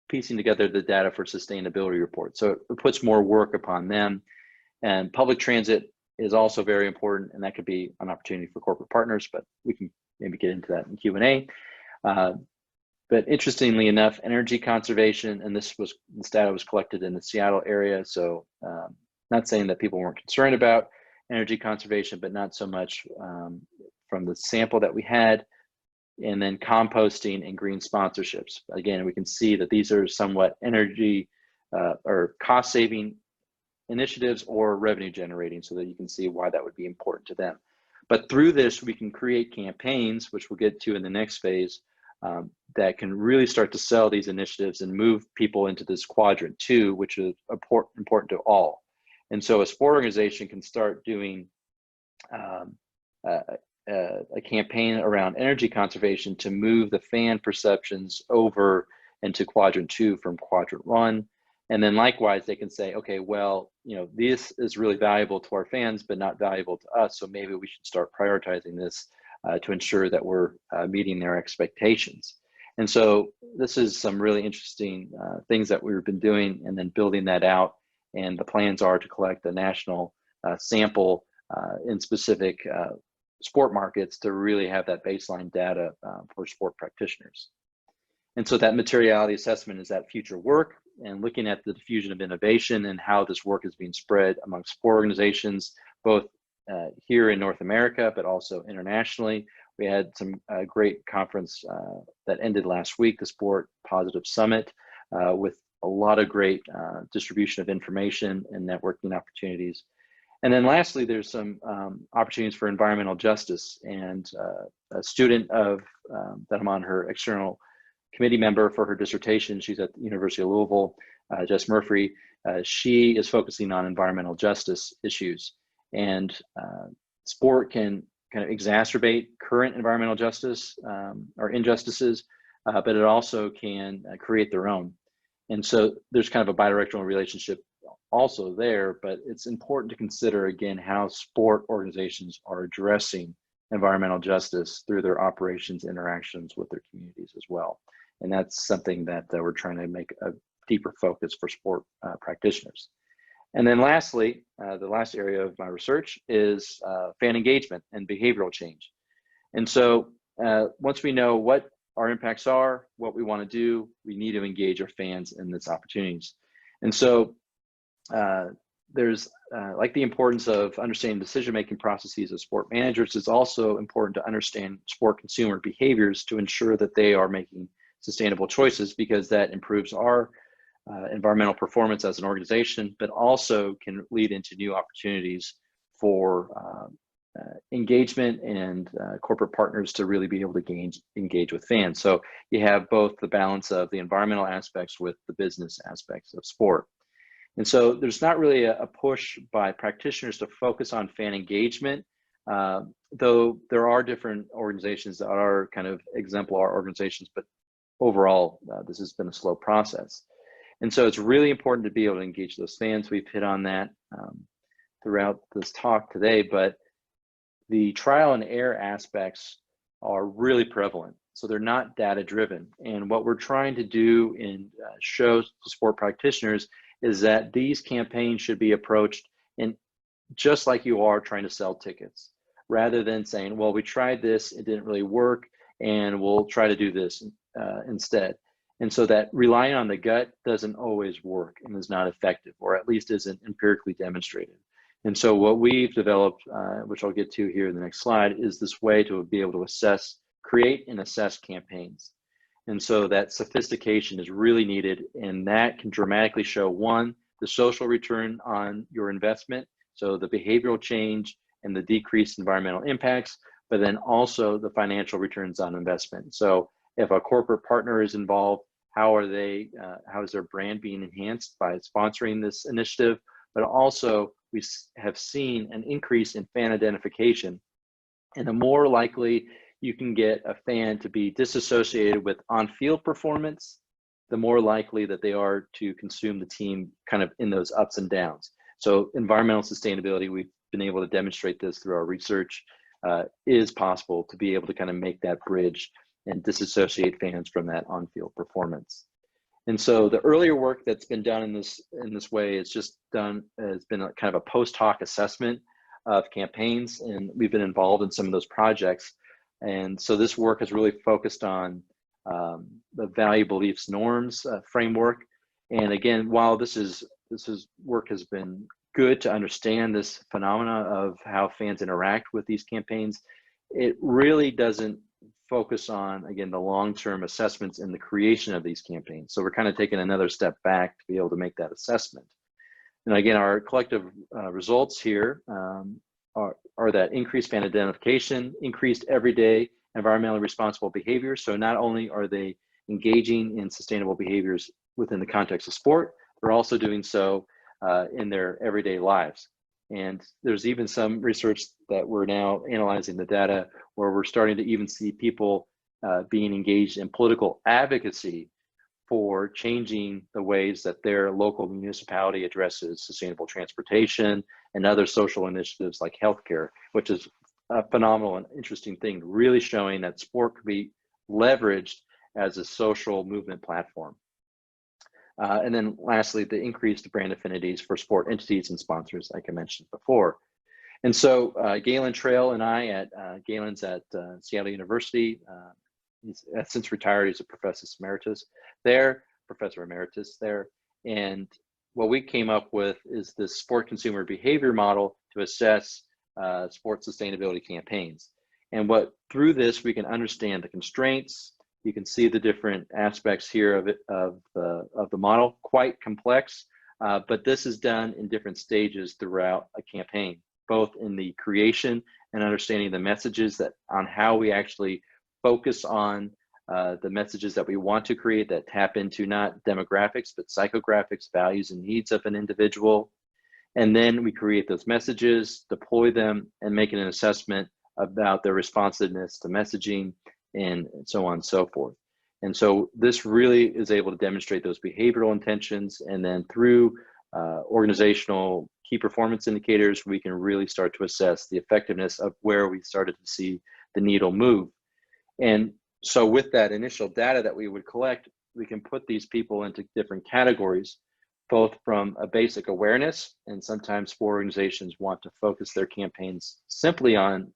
piecing together the data for sustainability reports. So it puts more work upon them. And public transit is also very important, and that could be an opportunity for corporate partners, but we can maybe get into that in Q&A. But interestingly enough, energy conservation, and this data was collected in the Seattle area, so not saying that people weren't concerned about energy conservation, but not so much from the sample that we had. And then composting and green sponsorships. Again, we can see that these are somewhat energy or cost saving initiatives or revenue generating, so that you can see why that would be important to them. But through this, we can create campaigns, which we'll get to in the next phase, that can really start to sell these initiatives and move people into this quadrant 2, which is important to all. And so a sport organization can start doing a campaign around energy conservation to move the fan perceptions over into quadrant 2 from quadrant 1. And then likewise, they can say, okay, well, you know, this is really valuable to our fans, but not valuable to us. So maybe we should start prioritizing this to ensure that we're meeting their expectations. And so this is some really interesting things that we've been doing and then building that out. And the plans are to collect a national sample in specific sport markets to really have that baseline data for sport practitioners. And so that materiality assessment is that future work and looking at the diffusion of innovation and how this work is being spread among sport organizations, both here in North America, but also internationally. We had some great conference that ended last week, the Sport Positive Summit, with a lot of great distribution of information and networking opportunities. And then lastly, there's some opportunities for environmental justice, and a student of that I'm on her external committee member for her dissertation. She's at the University of Louisville, Jess Murphy. She is focusing on environmental justice issues, and sport can kind of exacerbate current environmental justice or injustices, but it also can create their own. And so there's kind of a bidirectional relationship also there, but it's important to consider again how sport organizations are addressing environmental justice through their operations interactions with their communities as well. And that's something that we're trying to make a deeper focus for sport practitioners. And then lastly, the last area of my research is fan engagement and behavioral change. And so once we know what our impacts are, what we want to do, we need to engage our fans in these opportunities. And so there's like the importance of understanding decision-making processes of sport managers, it's also important to understand sport consumer behaviors to ensure that they are making sustainable choices, because that improves our environmental performance as an organization, but also can lead into new opportunities for engagement and corporate partners to really be able to engage with fans. So you have both the balance of the environmental aspects with the business aspects of sport. And so there's not really a push by practitioners to focus on fan engagement, though there are different organizations that are kind of exemplar organizations, but overall, this has been a slow process. And so it's really important to be able to engage those fans. We've hit on that throughout this talk today, but the trial and error aspects are really prevalent. So they're not data driven. And what we're trying to do in show to sport practitioners is that these campaigns should be approached in just like you are trying to sell tickets, rather than saying, well, we tried this, it didn't really work, and we'll try to do this instead. And so that relying on the gut doesn't always work and is not effective, or at least isn't empirically demonstrated. And so what we've developed, which I'll get to here in the next slide, is this way to be able to assess, create and assess campaigns. And so that sophistication is really needed, and that can dramatically show, one, the social return on your investment, so the behavioral change and the decreased environmental impacts, but then also the financial returns on investment. So if a corporate partner is involved, how is their brand being enhanced by sponsoring this initiative? But also we have seen an increase in fan identification, and the more likely you can get a fan to be disassociated with on-field performance, the more likely that they are to consume the team kind of in those ups and downs. So environmental sustainability, we've been able to demonstrate this through our research, is possible to be able to kind of make that bridge and disassociate fans from that on-field performance. And so the earlier work that's been done in this way has been a kind of a post hoc assessment of campaigns, and we've been involved in some of those projects. And so this work has really focused on the value, beliefs, norms framework. And again, while this work has been good to understand this phenomena of how fans interact with these campaigns, it really doesn't focus on, again, the long-term assessments in the creation of these campaigns. So we're kind of taking another step back to be able to make that assessment. And again, our collective results here are that increased fan identification, increased everyday environmentally responsible behaviors. So not only are they engaging in sustainable behaviors within the context of sport, they're also doing so in their everyday lives. And there's even some research that we're now analyzing the data where we're starting to even see people being engaged in political advocacy for changing the ways that their local municipality addresses sustainable transportation and other social initiatives like healthcare, which is a phenomenal and interesting thing, really showing that sport could be leveraged as a social movement platform. And then lastly, the increased brand affinities for sport entities and sponsors, like I mentioned before. And so Galen Trail and I Galen's at Seattle University. He's since retired. He's a professor emeritus there. And what we came up with is this sport consumer behavior model to assess sport sustainability campaigns. And through this, we can understand the constraints. You can see the different aspects here of the model, quite complex, but this is done in different stages throughout a campaign, both in the creation and understanding the messages on how we actually focus on the messages that we want to create that tap into not demographics, but psychographics, values and needs of an individual. And then we create those messages, deploy them, and make an assessment about their responsiveness to messaging, and so on and so forth. And so this really is able to demonstrate those behavioral intentions, and then through organizational key performance indicators, we can really start to assess the effectiveness of where we started to see the needle move. And so with that initial data that we would collect, we can put these people into different categories, both from a basic awareness, and sometimes sport organizations want to focus their campaigns simply on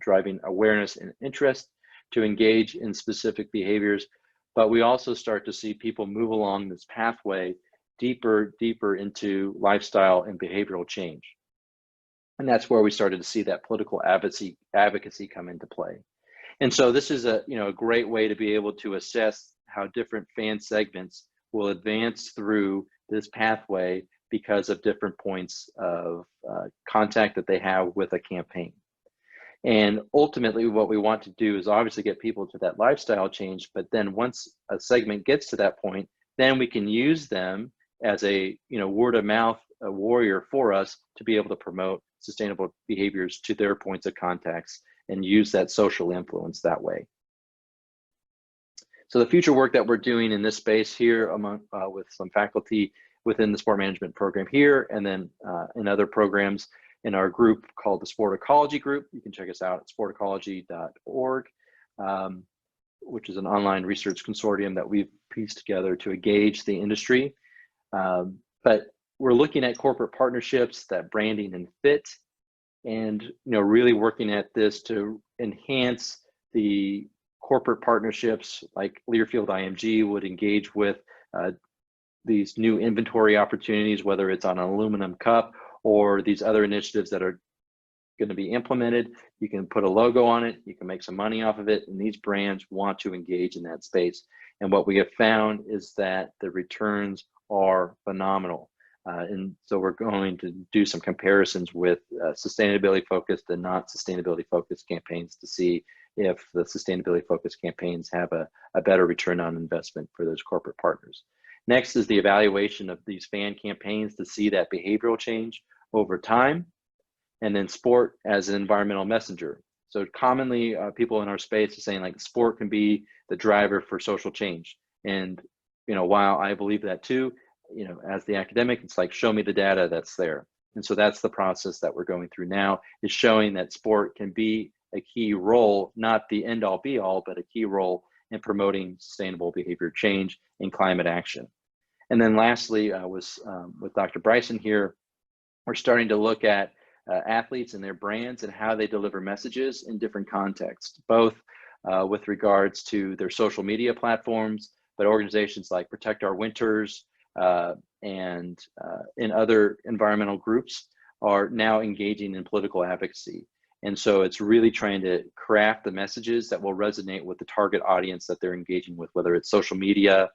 driving awareness and interest to engage in specific behaviors. But we also start to see people move along this pathway deeper into lifestyle and behavioral change. And that's where we started to see that political advocacy come into play. And so this is a great way to be able to assess how different fan segments will advance through this pathway because of different points of contact that they have with a campaign. And ultimately what we want to do is obviously get people to that lifestyle change, but then once a segment gets to that point, then we can use them as a word of mouth warrior for us to be able to promote sustainable behaviors to their points of contacts and use that social influence that way. So the future work that we're doing in this space here among with some faculty within the sport management program here, and then in other programs in our group called the Sport Ecology Group. You can check us out at sportecology.org, which is an online research consortium that we've pieced together to engage the industry. But we're looking at corporate partnerships, that branding and fit, and really working at this to enhance the corporate partnerships like Learfield IMG would engage with these new inventory opportunities, whether it's on an aluminum cup or these other initiatives that are going to be implemented. You can put a logo on it, you can make some money off of it, and these brands want to engage in that space. And what we have found is that the returns are phenomenal. And so we're going to do some comparisons with sustainability focused and not sustainability focused campaigns to see if the sustainability focused campaigns have a better return on investment for those corporate partners. Next is the evaluation of these fan campaigns to see that behavioral change over time. And then sport as an environmental messenger. So commonly people in our space are saying like sport can be the driver for social change. And while I believe that too, as the academic, it's like, show me the data that's there. And so that's the process that we're going through now, is showing that sport can be a key role, not the end all be all, but a key role in promoting sustainable behavior change and climate action. And then lastly, with Dr. Bryson here, we're starting to look at athletes and their brands and how they deliver messages in different contexts, both with regards to their social media platforms, but organizations like Protect Our Winters and in other environmental groups are now engaging in political advocacy. And so it's really trying to craft the messages that will resonate with the target audience that they're engaging with, whether it's social media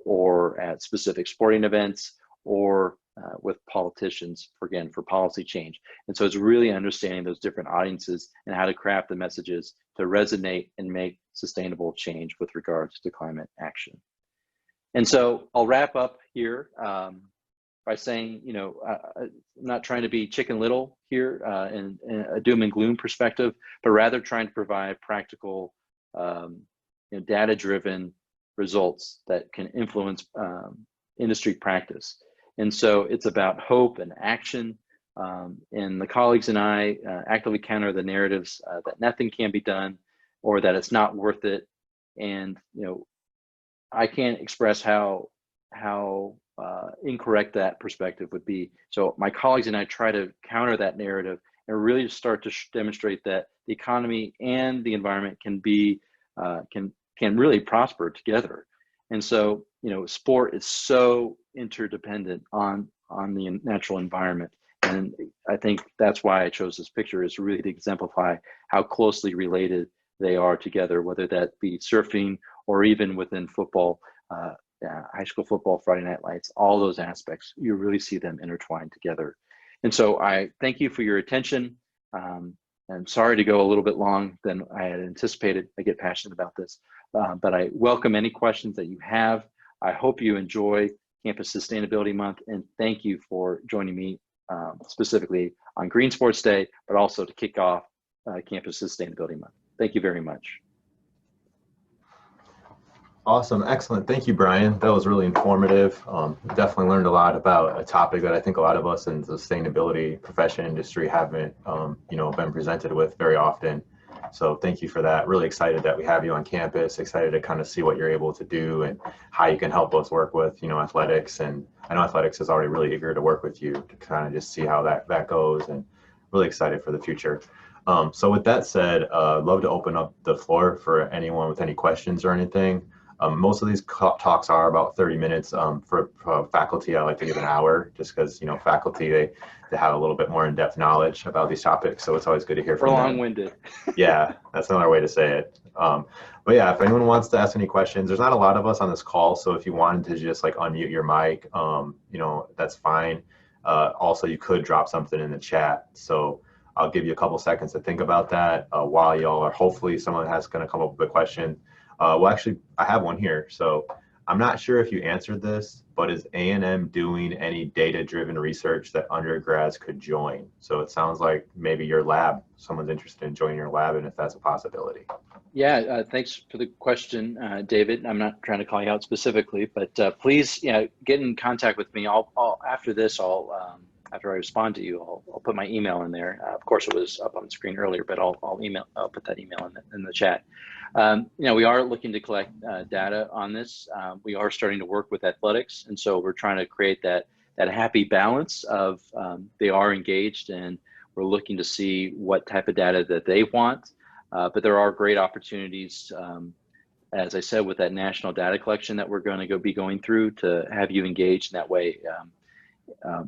or at specific sporting events or with politicians, for policy change. And so it's really understanding those different audiences and how to craft the messages to resonate and make sustainable change with regards to climate action. And so I'll wrap up here by saying, I'm not trying to be Chicken Little here in a doom and gloom perspective, but rather trying to provide practical, data-driven results that can influence industry practice. And so it's about hope and action. And the colleagues and I actively counter the narratives that nothing can be done or that it's not worth it. And, I can't express how incorrect that perspective would be. So my colleagues and I try to counter that narrative and really start to demonstrate that the economy and the environment can be can really prosper together. And so, sport is so interdependent on the natural environment. And I think that's why I chose this picture, is really to exemplify how closely related they are together, whether that be surfing or even within football, high school football, Friday Night Lights, all those aspects, you really see them intertwined together. And so I thank you for your attention. I'm sorry to go a little bit long than I had anticipated. I get passionate about this, but I welcome any questions that you have. I hope you enjoy Campus Sustainability Month, and thank you for joining me specifically on Green Sports Day, but also to kick off Campus Sustainability Month. Thank you very much. Awesome, excellent. Thank you, Brian. That was really informative. Definitely learned a lot about a topic that I think a lot of us in the sustainability profession industry haven't, been presented with very often. So thank you for that. Really excited that we have you on campus. Excited to kind of see what you're able to do and how you can help us work with, athletics. And I know athletics is already really eager to work with you to kind of just see how that goes, and really excited for the future. So with that said, I'd love to open up the floor for anyone with any questions or anything. Most of these talks are about 30 minutes. For faculty, I like to give an hour, just because, you know, faculty, they have a little bit more in-depth knowledge about these topics. So it's always good to hear from We're them. long-winded. Yeah, that's another way to say it. But yeah, if anyone wants to ask any questions, there's not a lot of us on this call. So if you wanted to just like unmute your mic, you know, that's fine. Also, you could drop something in the chat. So I'll give you a couple seconds to think about that while y'all are, hopefully someone has going to come up with a question. Well, actually, I have one here. So I'm not sure if you answered this, but is A&M doing any data-driven research that undergrads could join? So it sounds like maybe your lab, someone's interested in joining your lab, and if that's a possibility. Yeah, thanks for the question, David. I'm not trying to call you out specifically, but please, get in contact with me. I'll after this, after I respond to you, I'll put my email in there. Of course, it was up on the screen earlier, but I'll put that email in the chat. We are looking to collect data on this. We are starting to work with athletics, and so we're trying to create that happy balance of they are engaged, and we're looking to see what type of data that they want. But there are great opportunities, as I said, with that national data collection that we're going to be going through to have you engaged in that way,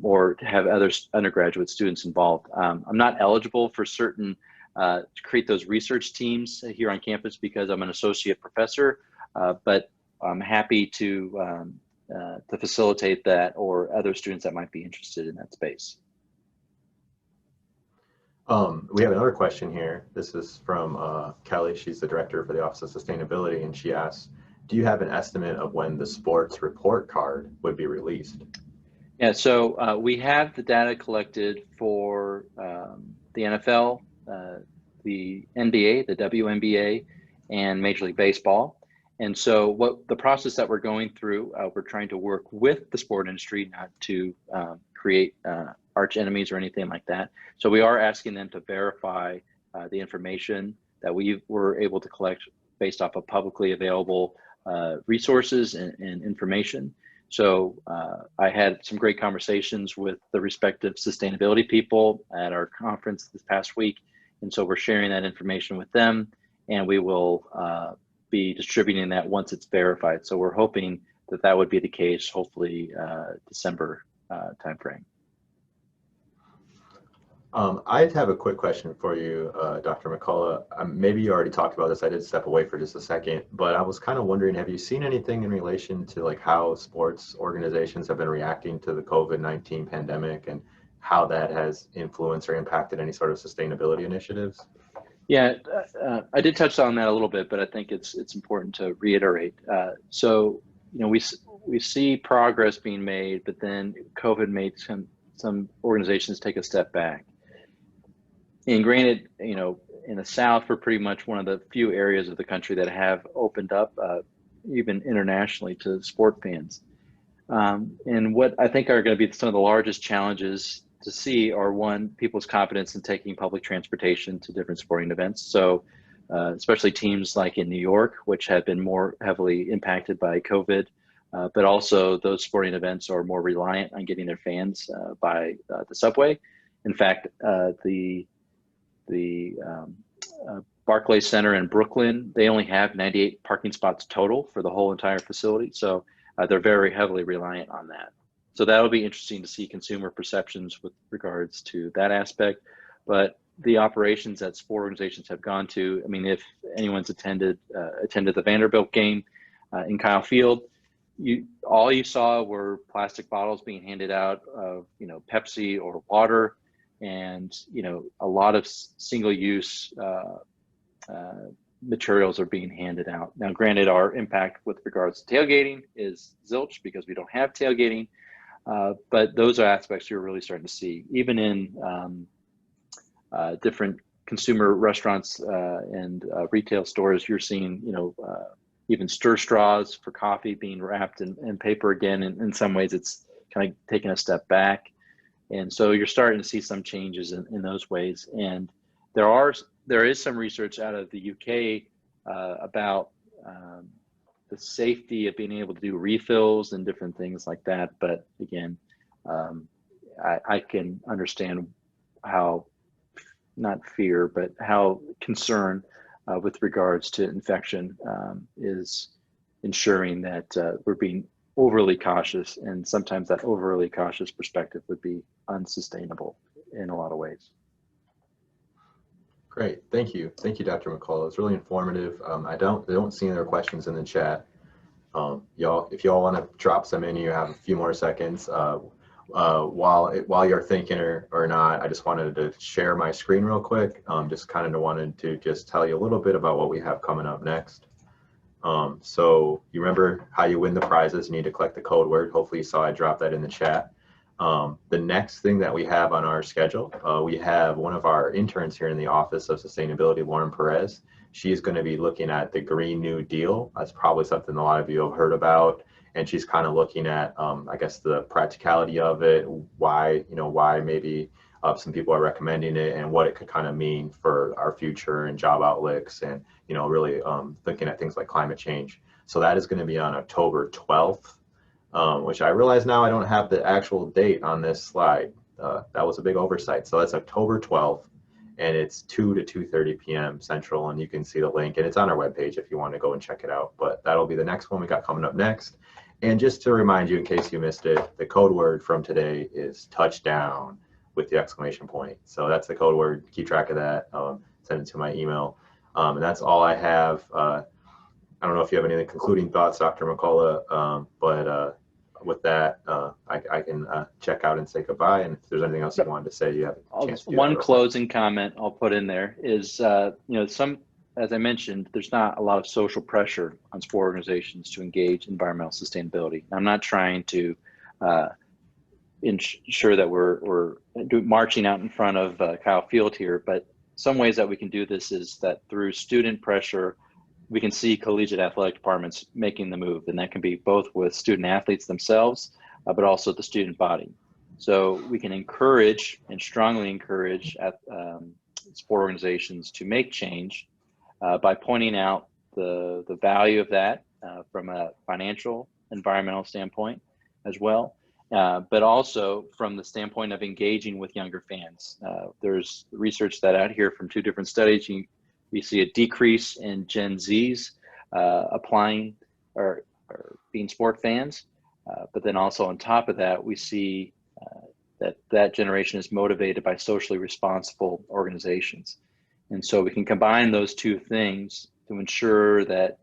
or to have other undergraduate students involved. I'm not eligible for certain to create those research teams here on campus because I'm an associate professor, but I'm happy to facilitate that, or other students that might be interested in that space. We have another question here. This is from Kelly. She's the director for the Office of Sustainability, and she asks, do you have an estimate of when the sports report card would be released? Yeah, so we have the data collected for the NFL, the NBA, the WNBA, and Major League Baseball. And so what the process that we're going through, we're trying to work with the sport industry, not to create arch enemies or anything like that. So we are asking them to verify the information that we were able to collect based off of publicly available resources and information. So I had some great conversations with the respective sustainability people at our conference this past week. And so we're sharing that information with them, and we will be distributing that once it's verified. So we're hoping that that would be the case, hopefully December timeframe. I have a quick question for you, Dr. McCullough. Maybe you already talked about this. I did step away for just a second, but I was kind of wondering, have you seen anything in relation to like how sports organizations have been reacting to the COVID-19 pandemic and how that has influenced or impacted any sort of sustainability initiatives? Yeah, I did touch on that a little bit, but I think it's important to reiterate. So, we see progress being made, but then COVID made some organizations take a step back. And granted, in the South, we're pretty much one of the few areas of the country that have opened up, even internationally, to sport fans. And what I think are going to be some of the largest challenges to see are, one, people's confidence in taking public transportation to different sporting events. So especially teams like in New York, which have been more heavily impacted by COVID, but also those sporting events are more reliant on getting their fans by the subway. In fact, the Barclays Center in Brooklyn, they only have 98 parking spots total for the whole entire facility. So they're very heavily reliant on that. So that'll be interesting to see consumer perceptions with regards to that aspect. But the operations that sport organizations have gone to, I mean, if anyone's attended the Vanderbilt game in Kyle Field, all you saw were plastic bottles being handed out of, Pepsi or water, and, a lot of single-use materials are being handed out. Now, granted, our impact with regards to tailgating is zilch because we don't have tailgating, but those are aspects you're really starting to see. Even in different consumer restaurants and retail stores, you're seeing, even stir straws for coffee being wrapped in paper again. And in some ways, it's kind of taking a step back. And so you're starting to see some changes in those ways. And there is some research out of the UK about the safety of being able to do refills and different things like that. But again, I can understand how, not fear, but how concern with regards to infection is ensuring that we're being overly cautious, and sometimes that overly cautious perspective would be unsustainable in a lot of ways. Great, thank you, Dr. McCullough. It's really informative. I don't see any other questions in the chat. Y'all, if y'all want to drop some in, you have a few more seconds. While you're thinking or not, I just wanted to share my screen real quick. Just kind of wanted to just tell you a little bit about what we have coming up next. So you remember how you win the prizes, you need to collect the code word. Hopefully you saw I dropped that in the chat. The next thing that we have on our schedule, we have one of our interns here in the Office of Sustainability, Lauren Perez. She's going to be looking at the Green New Deal. That's probably something a lot of you have heard about. And she's kind of looking at, I guess, the practicality of it, why maybe some people are recommending it, and what it could kind of mean for our future and job outlooks, and really thinking at things like climate change. So that is going to be on October 12th, which I realize now I don't have the actual date on this slide. That was a big oversight. So that's October 12th, and it's 2 to 2:30 p.m. Central, and you can see the link, and it's on our webpage if you want to go and check it out. But that'll be the next one we got coming up next. And just to remind you, in case you missed it, the code word from today is touchdown with the exclamation point. So that's the code word. Keep track of that. Send it to my email. And that's all I have. I don't know if you have any concluding thoughts, Dr. McCullough, but with that, I can check out and say goodbye. And if there's anything else you wanted to say, you have a chance to do one closing comment I'll put in there is, as I mentioned, there's not a lot of social pressure on sport organizations to engage in environmental sustainability. I'm not trying to ensure that we're marching out in front of Kyle Field here, but some ways that we can do this is that through student pressure, we can see collegiate athletic departments making the move, and that can be both with student athletes themselves, but also the student body. So we can encourage and strongly encourage sport organizations to make change by pointing out the value of that from a financial, environmental standpoint as well, but also from the standpoint of engaging with younger fans. There's research that out here from 2 different studies. We see a decrease in Gen Zs applying or being sport fans, but then also on top of that, we see that generation is motivated by socially responsible organizations. And so we can combine those 2 things to ensure that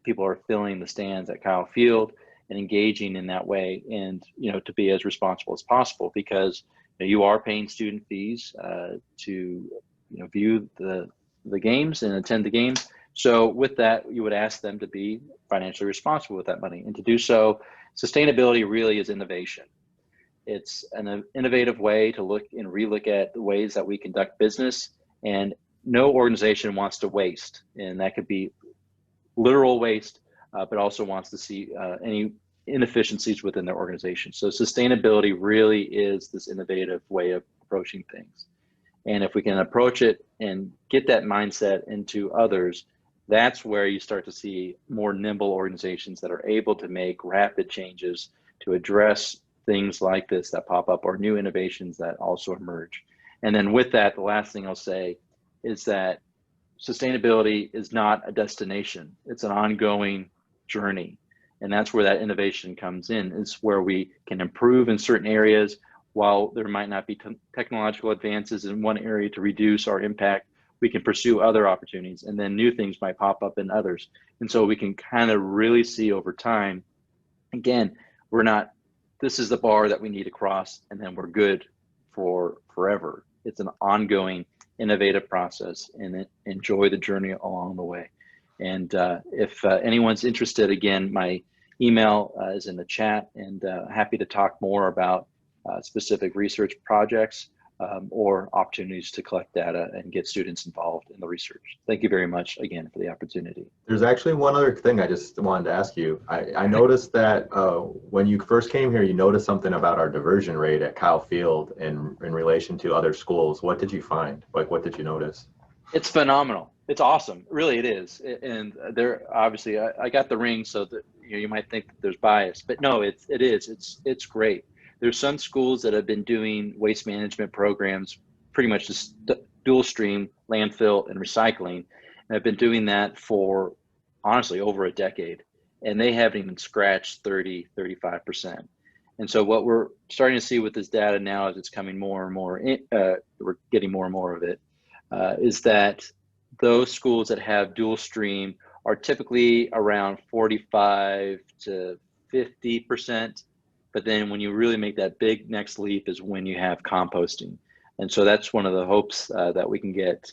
people are filling the stands at Kyle Field and engaging in that way, and to be as responsible as possible, because you are paying student fees to view the games and attend the games. So with that, you would ask them to be financially responsible with that money, and to do so, sustainability really is innovation. It's an innovative way to look and relook at the ways that we conduct business, and no organization wants to waste, and that could be literal waste, but also wants to see any inefficiencies within their organization. So sustainability really is this innovative way of approaching things. And if we can approach it and get that mindset into others, that's where you start to see more nimble organizations that are able to make rapid changes to address things like this that pop up, or new innovations that also emerge. And then with that, the last thing I'll say is that sustainability is not a destination. It's an ongoing journey. And that's where that innovation comes in. It's where we can improve in certain areas. While there might not be technological advances in one area to reduce our impact, we can pursue other opportunities, and then new things might pop up in others. And so we can kind of really see over time, again, this is the bar that we need to cross, and then we're good for forever. It's an ongoing innovative process, and enjoy the journey along the way. And if anyone's interested, again, my email is in the chat, and happy to talk more about specific research projects or opportunities to collect data and get students involved in the research. Thank you very much again for the opportunity. There's actually one other thing I just wanted to ask you. I noticed that when you first came here, you noticed something about our diversion rate at Kyle Field in relation to other schools. What did you find? Like, what did you notice? It's phenomenal. It's awesome. Really, it is. And there, obviously, I got the ring, so that you might think that there's bias, but no, it is. It's great. There's some schools that have been doing waste management programs, pretty much just dual stream, landfill, and recycling, and have been doing that for, honestly, over a decade. and they haven't even scratched 30-35%. And so what we're starting to see with this data now, as it's coming more and more, we're getting more and more of it, is that those schools that have dual stream are typically around 45 to 50%. But then when you really make that big next leap is when you have composting. And so that's one of the hopes that we can get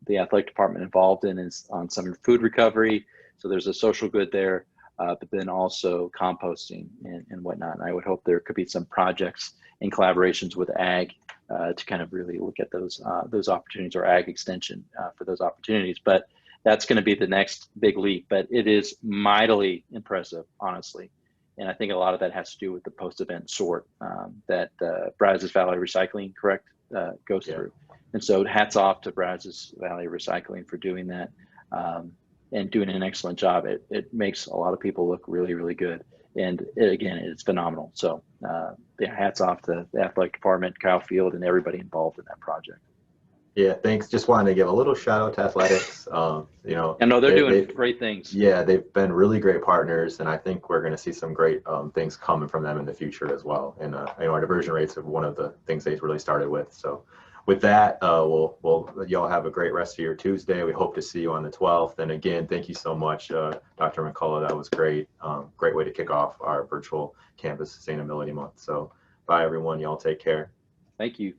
the athletic department involved in, is on some food recovery. So there's a social good there, but then also composting and whatnot. And I would hope there could be some projects in collaborations with ag to kind of really look at those opportunities, or ag extension for those opportunities. But that's going to be the next big leap. But it is mightily impressive, honestly. And I think a lot of that has to do with the post-event sort that Brazos Valley Recycling, correct, goes through. And so hats off to Brazos Valley Recycling for doing that and doing an excellent job. It makes a lot of people look really, really good. And again, it's phenomenal. So hats off to the athletic department, Kyle Field, and everybody involved in that project. Yeah, thanks. Just wanted to give a little shout out to athletics. You know, I know they're doing great things. Yeah, they've been really great partners, and I think we're going to see some great things coming from them in the future as well. And you know, our diversion rates are one of the things they've really started with. So with that, y'all have a great rest of your Tuesday. We hope to see you on the 12th. And again, thank you so much, Dr. McCullough. That was great. Great way to kick off our virtual campus sustainability month. So bye, everyone. Y'all take care. Thank you.